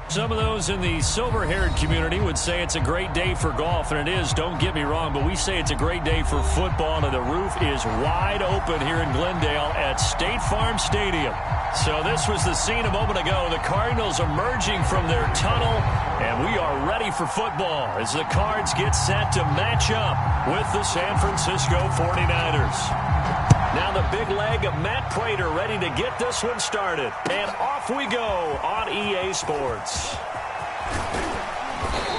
Some of those in the silver-haired community would say it's a great day for golf, and it is, don't get me wrong, but we say it's a great day for football, and the roof is wide open here in Glendale at State Farm Stadium. So this was the scene a moment ago. The Cardinals emerging from their tunnel, and we are ready for football as the Cards get set to match up with the San Francisco 49ers. Now the big leg of Matt Prater ready to get this one started. And off we go on EA Sports.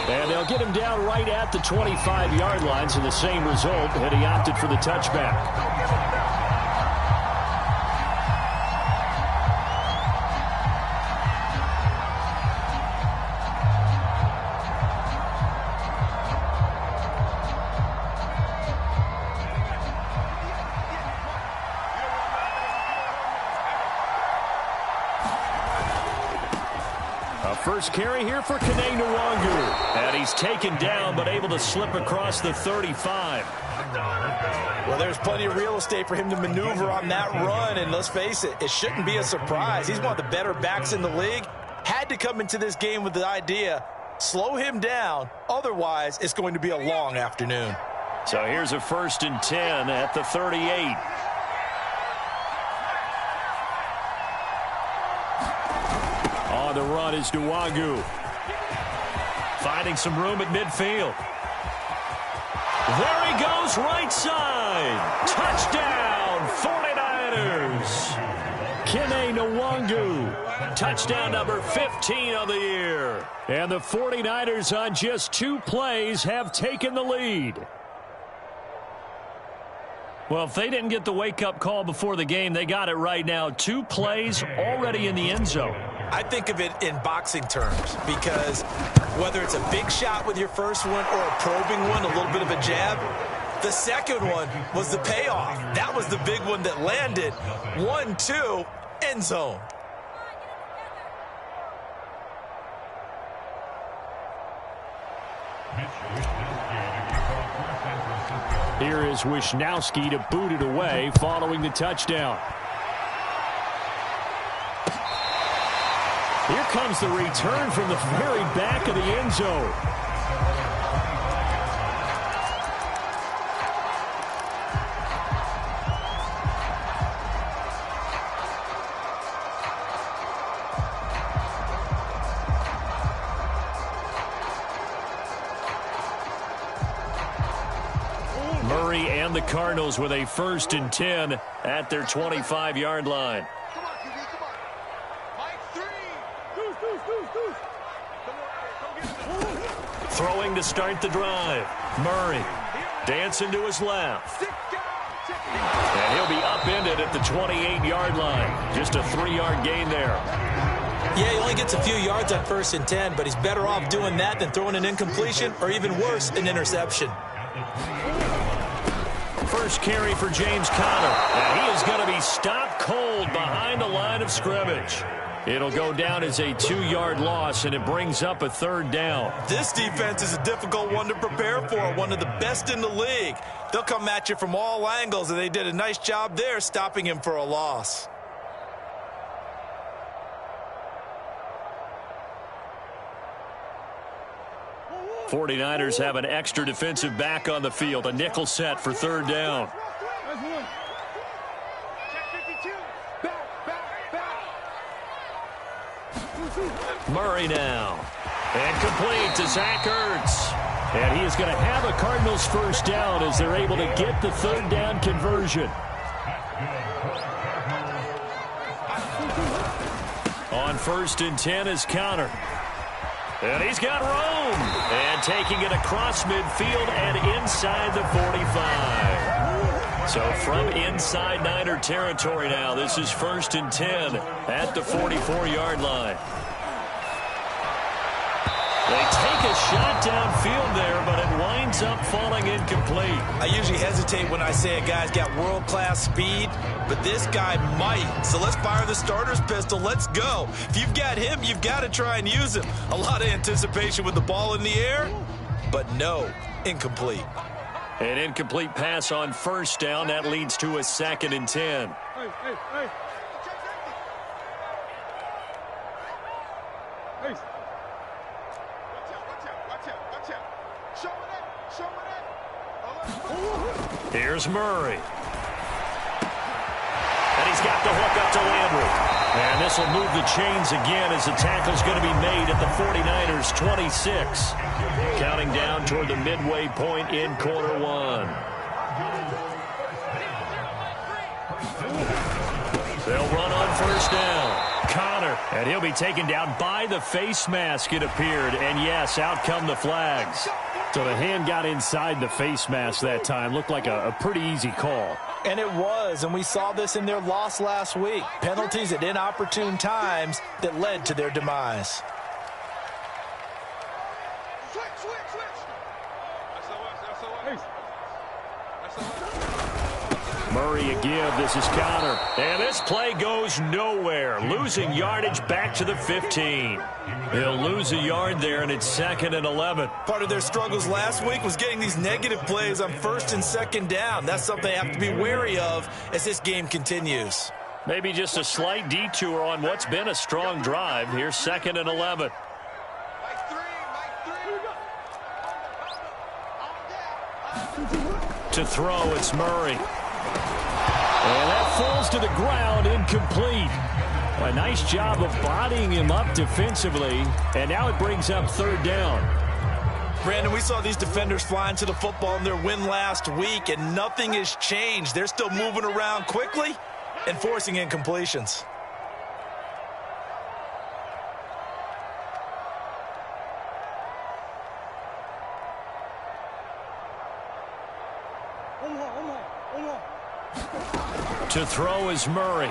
And they'll get him down right at the 25-yard line, so the same result, and he opted for the touchback. First carry here for Kene Nwangu. And he's taken down, but able to slip across the 35. Well, there's plenty of real estate for him to maneuver on that run. And let's face it, it shouldn't be a surprise. He's one of the better backs in the league. Had to come into this game with the idea, slow him down. Otherwise, it's going to be a long afternoon. So here's a 1st and 10 at the 38. The run is Nwangu. Finding some room at midfield. There he goes, right side. Touchdown, 49ers. Kene Nwangu. Touchdown number 15 of the year. And the 49ers on just 2 plays have taken the lead. Well, if they didn't get the wake-up call before the game, they got it right now. 2 plays already in the end zone. I think of it in boxing terms because whether it's a big shot with your first one or a probing one, a little bit of a jab, the second one was the payoff. That was the big one that landed. 1-2, end zone. Here is Wisnowski to boot it away following the touchdown. Here comes the return from the very back of the end zone. Murray and the Cardinals with a 1st and 10 at their 25-yard line. Throwing to start the drive. Murray dancing to his left. And he'll be upended at the 28-yard line. Just a 3-yard gain there. Yeah, he only gets a few yards on 1st and 10, but he's better off doing that than throwing an incompletion or even worse, an interception. First carry for James Conner. And he is going to be stopped cold behind the line of scrimmage. It'll go down as a 2-yard loss, and it brings up a 3rd down. This defense is a difficult one to prepare for, one of the best in the league. They'll come at you from all angles, and they did a nice job there stopping him for a loss. '49ers have an extra defensive back on the field, a nickel set for 3rd down. Murray now. And complete to Zach Ertz. And he is going to have a Cardinals 1st down as they're able to get the 3rd down conversion. On 1st and 10 is Conner. And he's got room. And taking it across midfield and inside the 45. So from inside Niner territory now, this is 1st and 10 at the 44-yard line. They take a shot downfield there, but it winds up falling incomplete. I usually hesitate when I say a guy's got world-class speed, but this guy might. So let's fire the starter's pistol. Let's go. If you've got him, you've got to try and use him. A lot of anticipation with the ball in the air, but no, incomplete. An incomplete pass on 1st down. That leads to a 2nd and 10. Here's Murray. And he's got the hook up to Landry. And this will move the chains again as the tackle's going to be made at the 49ers 26. Counting down toward the midway point in quarter one. They'll run on first down. Connor, and he'll be taken down by the face mask, it appeared. And yes, out come the flags. So the hand got inside the face mask that time. Looked like a pretty easy call. And it was, and we saw this in their loss last week. Penalties at inopportune times that led to their demise. Murray a give. This is Connor. And this play goes nowhere. Losing yardage back to the 15. He'll lose a yard there, and it's 2nd and 11. Part of their struggles last week was getting these negative plays on 1st and 2nd down. That's something they have to be wary of as this game continues. Maybe just a slight detour on what's been a strong drive. Here's 2nd and 11. To throw, it's Murray. And that falls to the ground, incomplete. A nice job of bodying him up defensively, and now it brings up 3rd down. Brandon, we saw these defenders flying to the football in their win last week, and nothing has changed. They're still moving around quickly and forcing incompletions. To throw is Murray.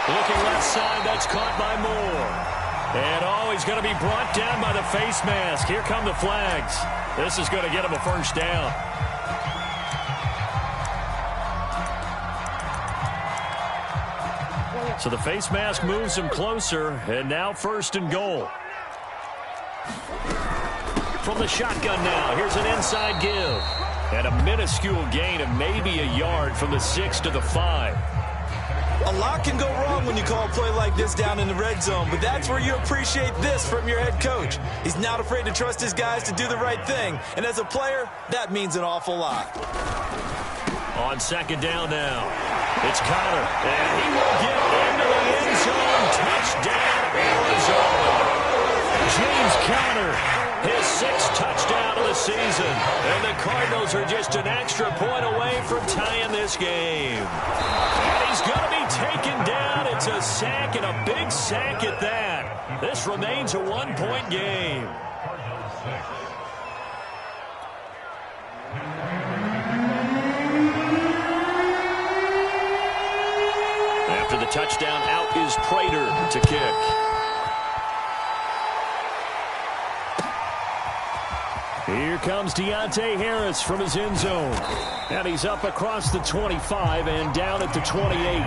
Looking left side, that's caught by Moore. And he's going to be brought down by the face mask. Here come the flags. This is going to get him a 1st down. So the face mask moves him closer, and now 1st and goal. From the shotgun now, here's an inside give. And a minuscule gain of maybe a yard from the 6 to the 5. A lot can go wrong when you call a play like this down in the red zone, but that's where you appreciate this from your head coach. He's not afraid to trust his guys to do the right thing, and as a player, that means an awful lot. On 2nd down now, it's Connor, and he will get into the end zone. Touchdown, Arizona. James Conner, his 6th touchdown of the season, and the Cardinals are just an extra point away from tying this game. And he's going to be taken down. It's a sack, and a big sack at that. This remains a 1-point game. After the touchdown, out is Prater to kick. Here comes Deontay Harris from his end zone. And he's up across the 25 and down at the 28.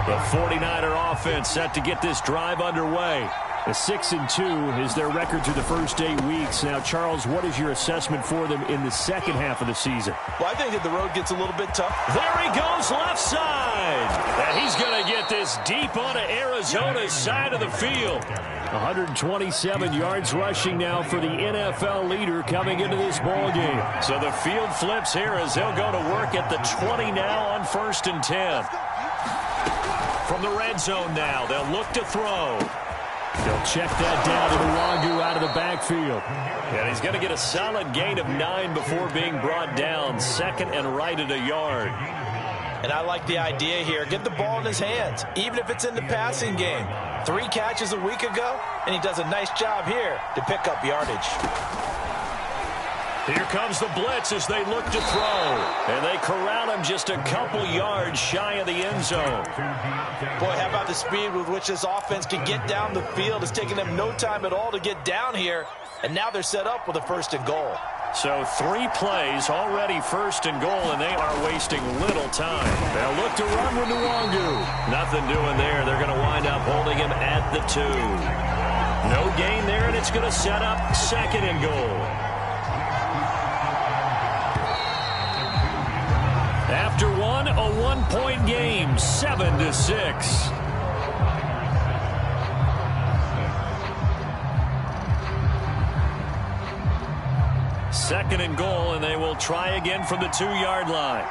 The 49er offense set to get this drive underway. A 6-2 is their record through the first 8 weeks. Now, Charles, what is your assessment for them in the second half of the season? Well, I think that the road gets a little bit tough. There he goes, left side. And he's going to get this deep onto Arizona's side of the field. 127 yards rushing now for the NFL leader coming into this ball game. So the field flips here as they'll go to work at the 20 now on 1st and 10. From the red zone now, they'll look to throw. They'll check that down to Nwangwu out of the backfield. And he's going to get a solid gain of 9 before being brought down. 2nd and right at a yard. And I like the idea here. Get the ball in his hands, even if it's in the passing game. 3 catches a week ago, and he does a nice job here to pick up yardage. Here comes the blitz as they look to throw. And they corral him just a couple yards shy of the end zone. Boy, how about the speed with which this offense can get down the field? It's taken them no time at all to get down here. And now they're set up with a 1st and goal. So 3 plays, already 1st and goal, and they are wasting little time. They'll look to run with Nwangwu. Nothing doing there. They're going to wind up holding him at the 2. No gain there, and it's going to set up 2nd and goal. After one, a 1-point game, 7-6. 2nd and goal, and they will try again from the 2-yard line.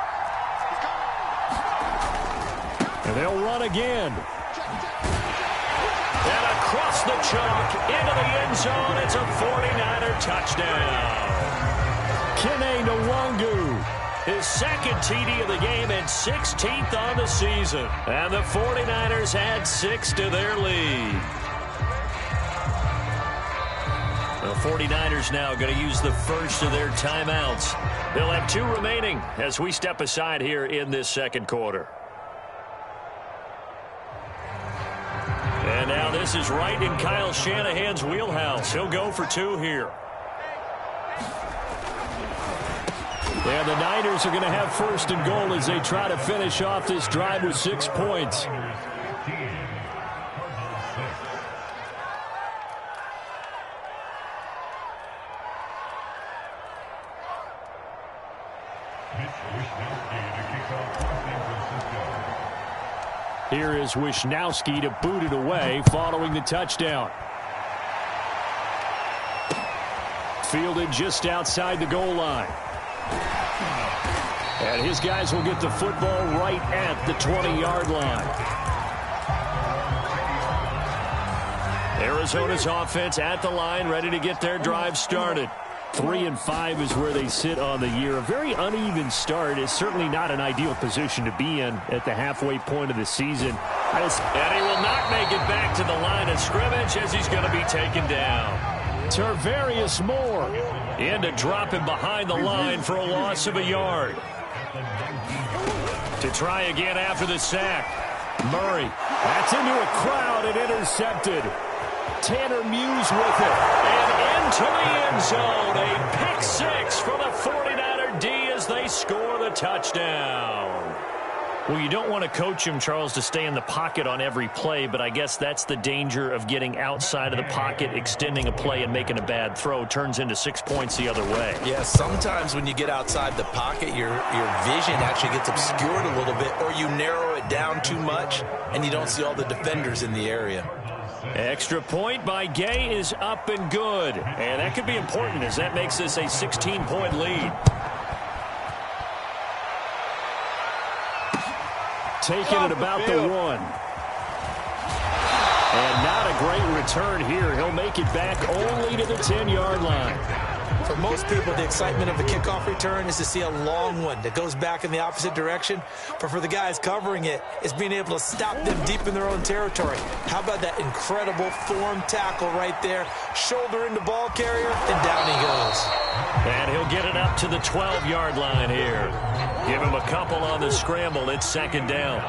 And they'll run again. And across the chalk, into the end zone, it's a 49er touchdown. Kene Nwangu, his 2nd TD of the game and 16th on the season. And the 49ers add 6 to their lead. The 49ers now going to use the first of their timeouts. They'll have 2 remaining as we step aside here in this 2nd quarter. And now this is right in Kyle Shanahan's wheelhouse. He'll go for 2 here. And the Niners are going to have 1st and goal as they try to finish off this drive with 6 points. Here is Wisnowski to boot it away following the touchdown. Fielded just outside the goal line. And his guys will get the football right at the 20-yard line. Arizona's offense at the line, ready to get their drive started. 3-5 is where they sit on the year. A very uneven start is certainly not an ideal position to be in at the halfway point of the season. And he will not make it back to the line of scrimmage as he's going to be taken down. Tarvarius Moore in to drop him behind the line for a loss of a yard. To try again after the sack. Murray. That's into a crowd and intercepted. Tanner Muse with it. And into the end zone. A pick 6 for the 49er D as they score the touchdown. Well, you don't want to coach him, Charles, to stay in the pocket on every play, but I guess that's the danger of getting outside of the pocket, extending a play, and making a bad throw. Turns into 6 points the other way. Yeah, sometimes when you get outside the pocket, your vision actually gets obscured a little bit, or you narrow it down too much, and you don't see all the defenders in the area. Extra point by Gay is up and good. And that could be important as that makes this a 16-point lead. Taking it about the 1. And not a great return here. He'll make it back only to the 10-yard line. For most people, the excitement of the kickoff return is to see a long one that goes back in the opposite direction. But for the guys covering it, it's being able to stop them deep in their own territory. How about that incredible form tackle right there? Shoulder into ball carrier, and down he goes. And he'll get it up to the 12-yard line here. Give him a couple on the scramble. It's 2nd down.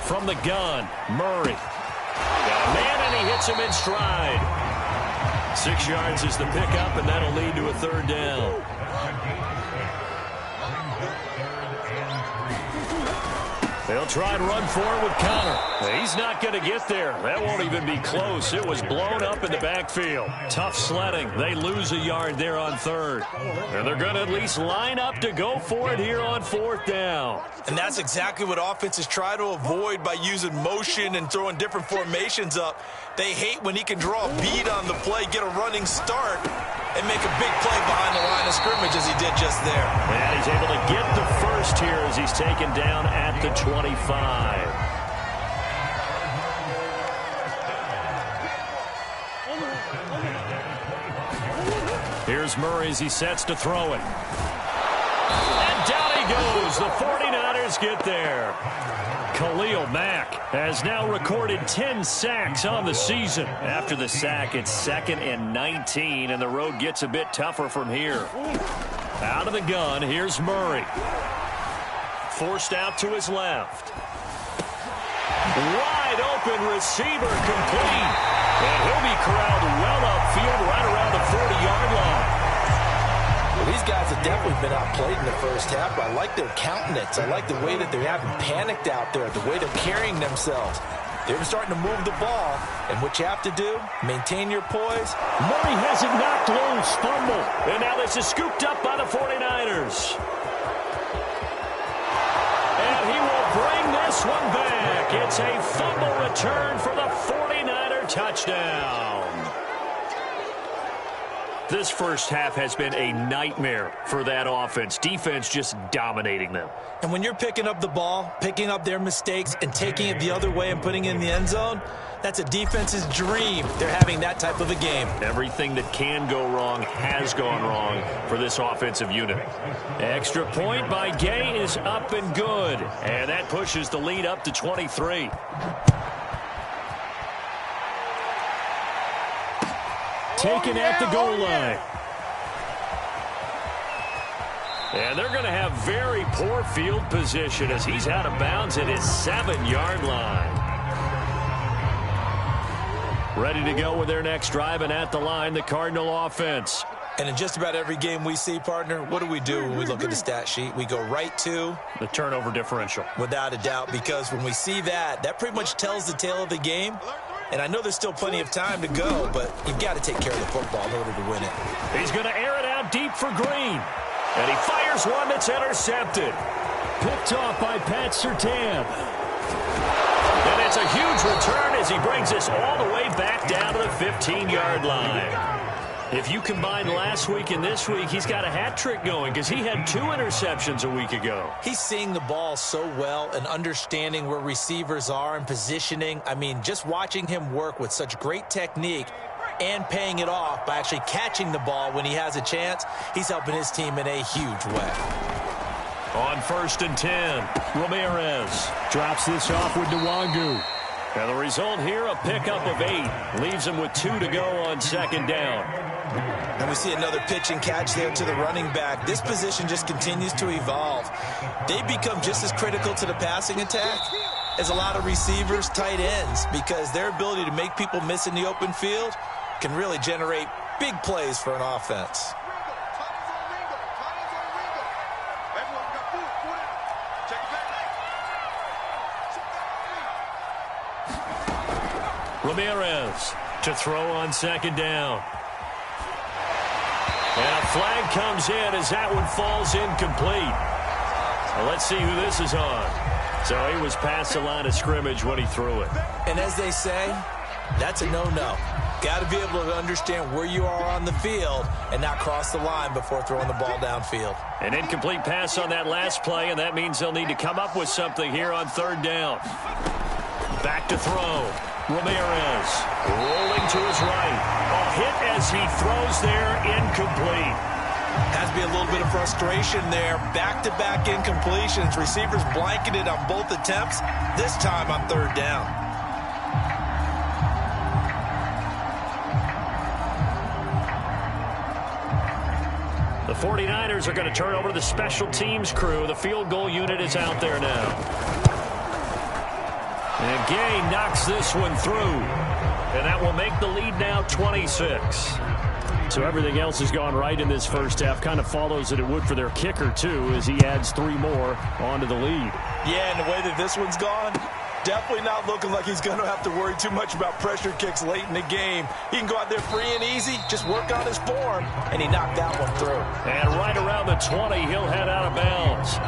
From the gun, Murray. Got a man, and he hits him in stride. 6 yards is the pickup, and that'll lead to a 3rd down. They'll try and run forward with Connor. He's not going to get there. That won't even be close. It was blown up in the backfield. Tough sledding. They lose a yard there on 3rd. And they're going to at least line up to go for it here on 4th down. And that's exactly what offenses try to avoid by using motion and throwing different formations up. They hate when he can draw a bead on the play, get a running start, and make a big play behind the line of scrimmage as he did just there. And he's able to get the first here as he's taken down at the 25. Here's Murray as he sets to throw it. And down he goes. The 49ers get there. Khalil Mack has now recorded 10 sacks on the season. After the sack, it's 2nd and 19, and the road gets a bit tougher from here. Out of the gun, here's Murray. Forced out to his left. Wide open receiver complete. And he'll be corralled well upfield right around the 40-yard line. Well, these guys have definitely been outplayed in the first half, but I like their countenance. I like the way that they haven't panicked out there, the way they're carrying themselves. They're starting to move the ball, and what you have to do, maintain your poise. Murray has it knocked loose, fumble. And now this is scooped up by the 49ers. And he will bring this one back. It's it's a fumble return for the 49er touchdown. This first half has been a nightmare for that offense. Defense just dominating them. And when you're picking up the ball, picking up their mistakes, and taking it the other way and putting it in the end zone, that's a defense's dream. They're having that type of a game. Everything that can go wrong has gone wrong for this offensive unit. Extra point by Gay is up and good. And that pushes the lead up to 23. Taken at the goal line. And they're going to have very poor field position as he's out of bounds at his 7-yard line. Ready to go with their next drive, and at the line, the Cardinal offense. And in just about every game we see, partner, what do? When we look at the stat sheet? We go right to the turnover differential. Without a doubt, because when we see that, that pretty much tells the tale of the game. And I know there's still plenty of time to go, but you've got to take care of the football in order to win it. He's going to air it out deep for Green. And he fires one that's intercepted. Picked off by Pat Surtain. And it's a huge return as he brings us all the way back down to the 15-yard line. If you combine last week and this week, he's got a hat trick going because he had 2 interceptions a week ago. He's seeing the ball so well and understanding where receivers are and positioning. I mean, just watching him work with such great technique and paying it off by actually catching the ball when he has a chance, he's helping his team in a huge way. On 1st and 10, Ramirez drops this off with Nwangu. And the result here, a pickup of 8. Leaves him with 2 to go on 2nd down. And we see another pitch and catch there to the running back. This position just continues to evolve. They become just as critical to the passing attack as a lot of receivers, tight ends, because their ability to make people miss in the open field can really generate big plays for an offense. Ramirez to throw on 2nd down. And a flag comes in as that one falls incomplete. Well, let's see who this is on. So he was past the line of scrimmage when he threw it. And as they say, that's a no-no. Got to be able to understand where you are on the field and not cross the line before throwing the ball downfield. An incomplete pass on that last play, and that means they'll need to come up with something here on 3rd down. Back to throw. Ramirez rolling to his right. A hit as he throws there, incomplete. Has to be a little bit of frustration there. Back-to-back incompletions. Receivers blanketed on both attempts, this time on 3rd down. The 49ers are going to turn over to the special teams crew. The field goal unit is out there now. And Gay knocks this one through. And that will make the lead now 26. So everything else has gone right in this first half. Kind of follows that it would for their kicker, too, as he adds 3 more onto the lead. Yeah, and the way that this one's gone, definitely not looking like he's going to have to worry too much about pressure kicks late in the game. He can go out there free and easy, just work on his form, and he knocked that one through. And right around the 20, he'll head out of bounds.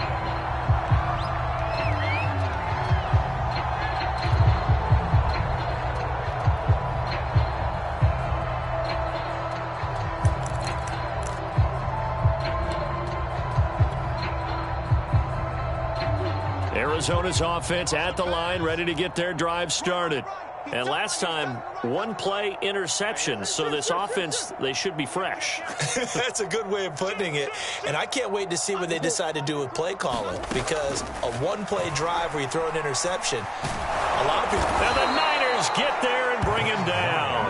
Arizona's offense at the line, ready to get their drive started. And last time, 1-play interceptions, so this offense, they should be fresh. That's a good way of putting it. And I can't wait to see what they decide to do with play calling, because a 1-play drive where you throw an interception, a lot of people... And the Niners get there and bring him down.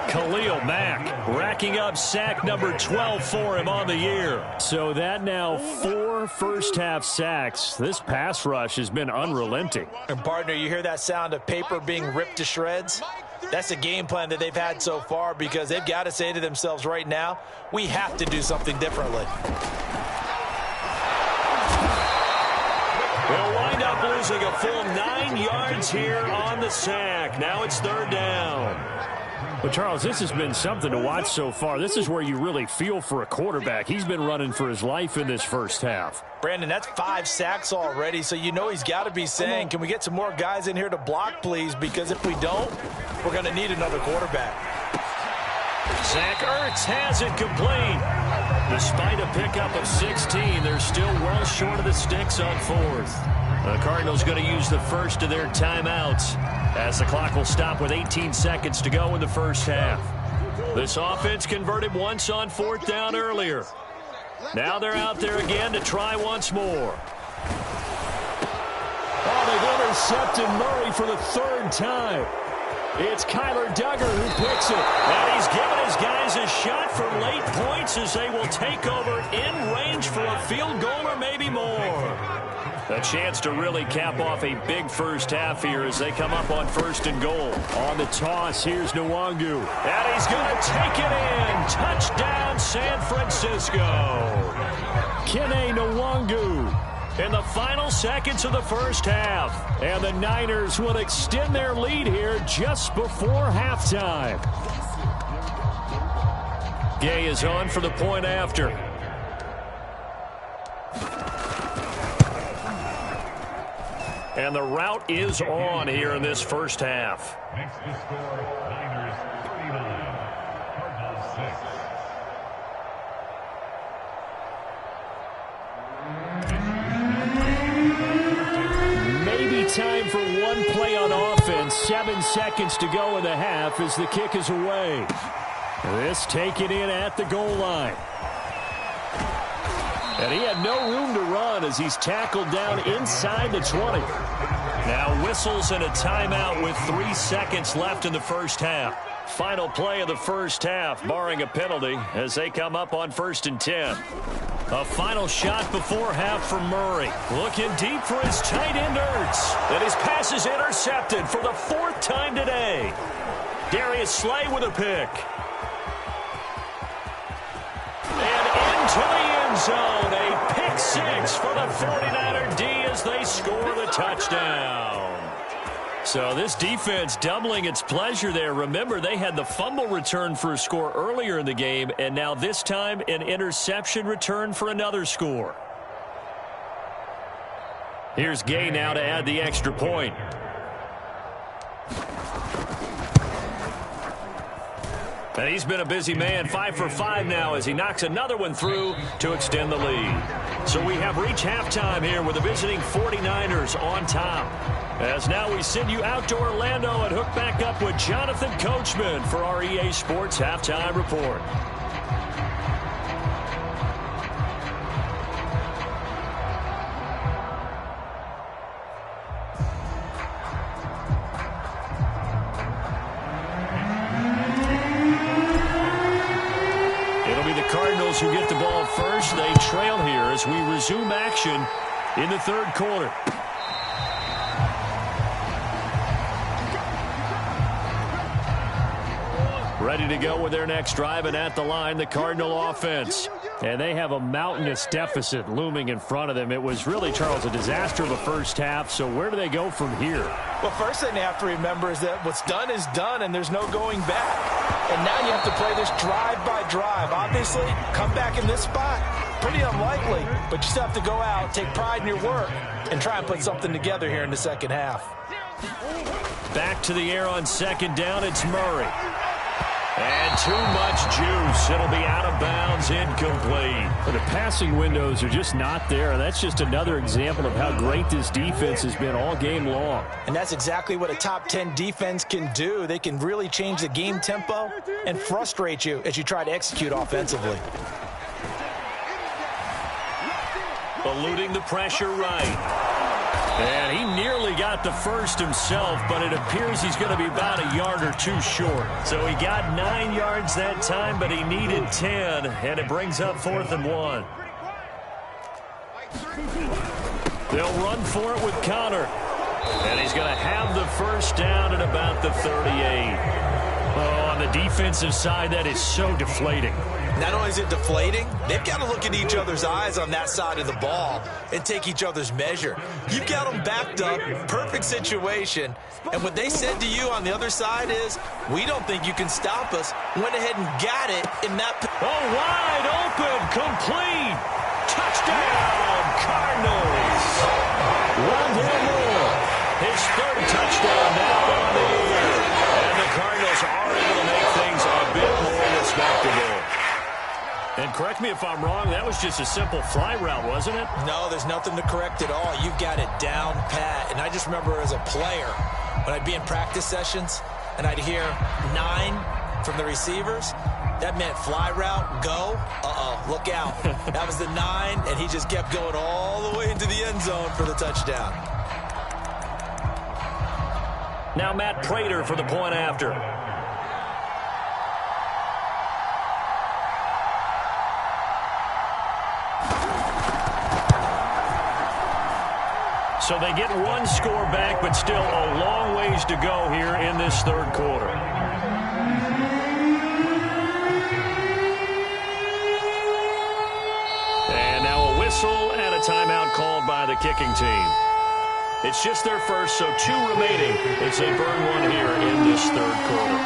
Khalil Mack racking up sack number 12 for him on the year. So that now 4 first-half sacks. This pass rush has been unrelenting. And, partner, you hear that sound of paper being ripped to shreds? That's the game plan that they've had so far, because they've got to say to themselves right now, we have to do something differently. They'll wind up losing a full 9 yards here on the sack. Now it's 3rd down. Well, Charles, this has been something to watch so far. This is where you really feel for a quarterback. He's been running for his life in this first half. Brandon, that's 5 sacks already, so you know he's got to be saying, can we get some more guys in here to block, please? Because if we don't, we're going to need another quarterback. Zach Ertz has it complete. Despite a pickup of 16, they're still well short of the sticks on 4th. The Cardinals going to use the first of their timeouts as the clock will stop with 18 seconds to go in the first half. This offense converted once on 4th down earlier. Now they're out there again to try once more. Oh, they've intercepted Murray for the 3rd time. It's Kyler Duggar who picks it. And he's given his guys a shot for late points as they will take over in range for a field goal or maybe more. A chance to really cap off a big first half here as they come up on 1st and goal. On the toss, here's Nwangu. And he's going to take it in. Touchdown, San Francisco. Kene Nwangu in the final seconds of the first half. And the Niners will extend their lead here just before halftime. Gay is on for the point after. And the route is on here in this first half. Next to score, Niners 39, Cardinals 6. Maybe time for one play on offense. 7 seconds to go in the half as the kick is away. This taken in at the goal line. And he had no room to run as he's tackled down inside the 20. Now whistles and a timeout with 3 seconds left in the first half. Final play of the first half, barring a penalty, as they come up on 1st and 10. A final shot before half for Murray. Looking deep for his tight end Ertz. And his pass is intercepted for the 4th time today. Darius Slay with a pick. And into the end zone. A pick 6 for the 49er D as they score the touchdown. So this defense doubling its pleasure there. Remember, they had the fumble return for a score earlier in the game, and now this time an interception return for another score. Here's Gay now to add the extra point. And he's been a busy man, 5 for 5 now as he knocks another one through to extend the lead. So we have reached halftime here with the visiting 49ers on top. As now we send you out to Orlando and hook back up with Jonathan Coachman for our EA Sports Halftime Report. It'll be the Cardinals who get the ball first. They trail here as we resume action in the 3rd quarter. Ready to go with their next drive, and at the line, the Cardinal offense. And they have a mountainous deficit looming in front of them. It was really, Charles, a disaster of a first half. So where do they go from here? Well, first thing they have to remember is that what's done is done, and there's no going back. And now you have to play this drive by drive. Obviously, come back in this spot, pretty unlikely. But you still have to go out, take pride in your work, and try and put something together here in the second half. Back to the air on 2nd down, it's Murray. And too much juice. It'll be out of bounds, incomplete. But the passing windows are just not there, and that's just another example of how great this defense has been all game long. And that's exactly what a top 10 defense can do. They can really change the game tempo and frustrate you as you try to execute offensively. Eluding the pressure right. And he nearly got the first himself, but it appears he's going to be about a yard or 2 short. So he got 9 yards that time, but he needed 10, and it brings up 4th and 1. They'll run for it with Connor. And he's going to have the first down at about the 38. Oh, on the defensive side, that is so deflating. Not only is it deflating, they've got to look in each other's eyes on that side of the ball and take each other's measure. You've got them backed up, perfect situation, and what they said to you on the other side is, we don't think you can stop us. Went ahead and got it in that. Oh, wide open, complete. Touchdown, Cardinals. Rondale Moore, his third touchdown now on the year. And the Cardinals are able to make things a bit more respectable. And correct me if I'm wrong, that was just a simple fly route, wasn't it? No, there's nothing to correct at all. You've got it down pat. And I just remember as a player, when I'd be in practice sessions and I'd hear 9 from the receivers, that meant fly route, go, look out. That was the 9, and he just kept going all the way into the end zone for the touchdown. Now Matt Prater for the point after. So they get one score back, but still a long ways to go here in this third quarter. And now a whistle and a timeout called by the kicking team. It's just their first, so 2 remaining as they burn one here in this third quarter.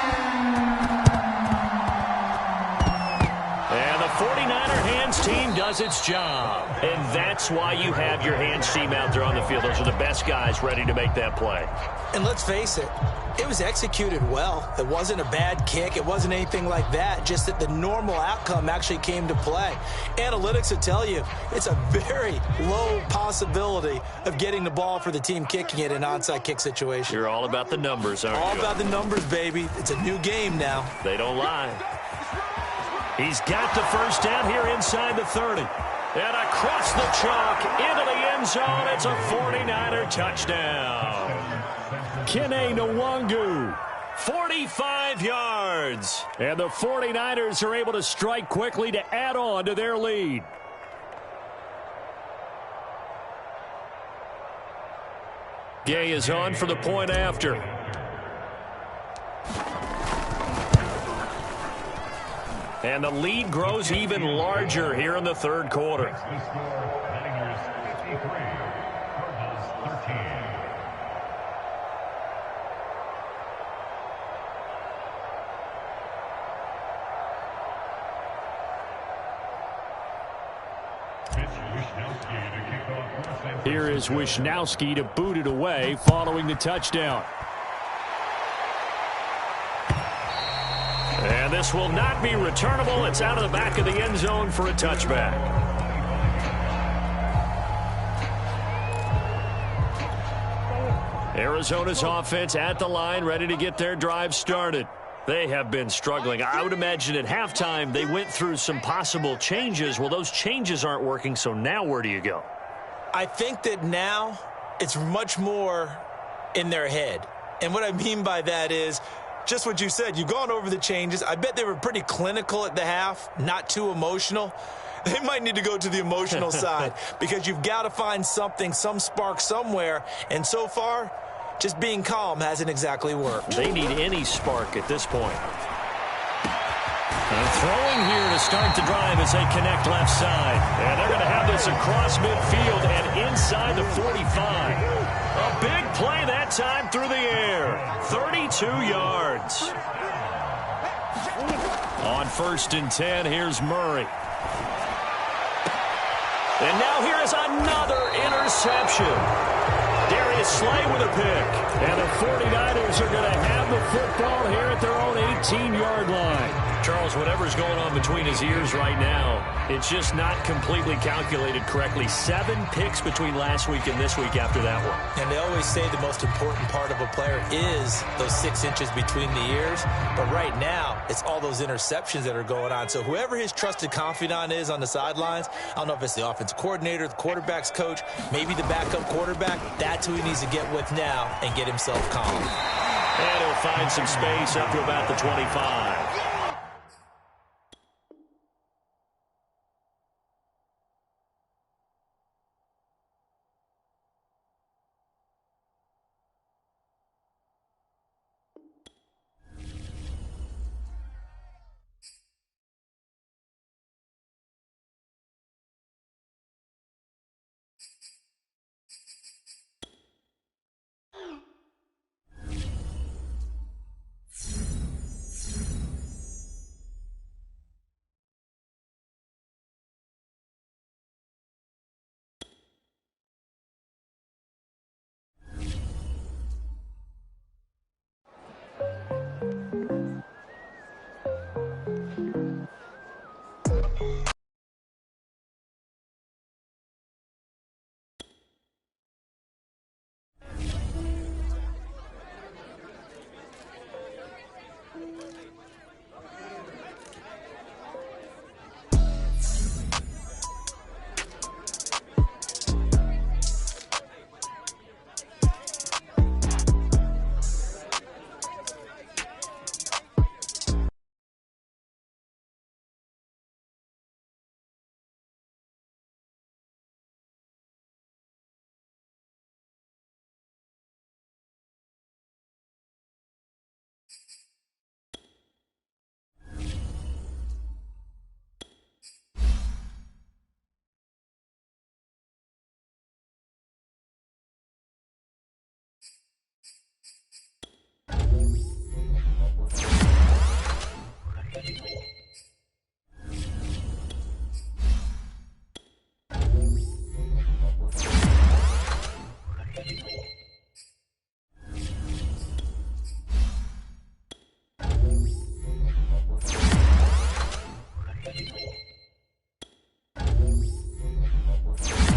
And the 49er hands team does its job. And that's why you have your hands team out there on the field. Those are the best guys ready to make that play. And let's face it, it was executed well. It wasn't a bad kick. It wasn't anything like that. Just that the normal outcome actually came to play. Analytics will tell you it's a very low possibility of getting the ball for the team kicking it in an onside kick situation. You're all about the numbers, aren't you? All about the numbers, baby. It's a new game now. They don't lie. He's got the first down here inside the 30. And across the chalk into the end zone. It's a 49er touchdown. Kene Nwangu, 45 yards. And the 49ers are able to strike quickly to add on to their lead. Gay is on for the point after. And the lead grows even larger here in the third quarter. Niners 53, Cardinals 13. Here is Wishnowsky to boot it away following the touchdown. And this will not be returnable. It's out of the back of the end zone for a touchback. Arizona's offense at the line, ready to get their drive started. They have been struggling. I would imagine at halftime they went through some possible changes. Well, those changes aren't working, so now where do you go? I think that now it's much more in their head. And what I mean by that is just what you said. You've gone over the changes. I bet they were pretty clinical at the half, not too emotional. They might need to go to the emotional side because you've got to find something, some spark somewhere. And so far, just being calm hasn't exactly worked. They need any spark at this point. And throwing here to start the drive as they connect left side. And they're going to have this across midfield and inside the 45. A big play that time through the air. 32 yards. On 1st and 10, here's Murray. And now here is another interception. Darius Slay with a pick. And the 49ers are going to have the football here at their own 18-yard line. Charles, whatever's going on between his ears right now, it's just not completely calculated correctly. 7 picks between last week and this week after that one. And they always say the most important part of a player is those 6 inches between the ears. But right now, it's all those interceptions that are going on. So whoever his trusted confidant is on the sidelines, I don't know if it's the offensive coordinator, the quarterback's coach, maybe the backup quarterback, that's who he needs to get with now and get himself calm. And he'll find some space up to about the 25.